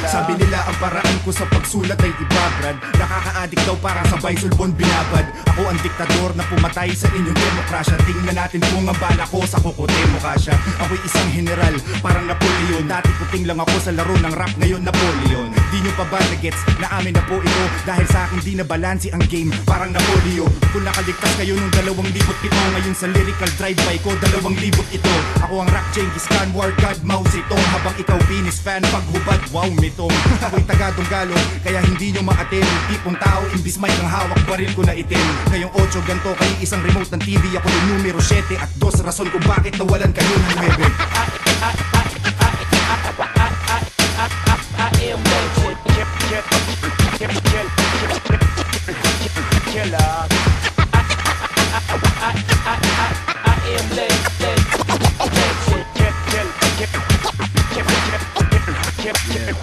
Sabi nila ang paraan ko sa pagsulat ay iba, Brad. Nakaka-addict daw parang sabay sulbon binabad. Ako ang diktador na pumatay sa inyong demokrasya. Tingnan natin kung ang bala ko sa kukote mukha siya. Ako'y isang general, parang Napoleon. Dati puting lang ako sa laro ng rap, ngayon Napoleon. Di nyo pa ba nagets na amin na po ito? Dahil sa akin di na balansi ang game, parang Napoleon. Kung nakaligtas kayo nung 2007, ngayon sa lyrical drive-by ko 2000 ito. Ako ang rap Genghis Khan, war god, Mao Zedong. Habang ikaw Venus fan, paghubad, wow mitong. Ako'y taga-Donggalo, kaya hindi nyo maatin. Tipong tao, imbis mic ang hawak, baril ko na itim. Ngayong 8 ganto, kayo isang remote ng TV. Ako yung numero 7 at 2 rason kung bakit nawalan kayo ng 9. I am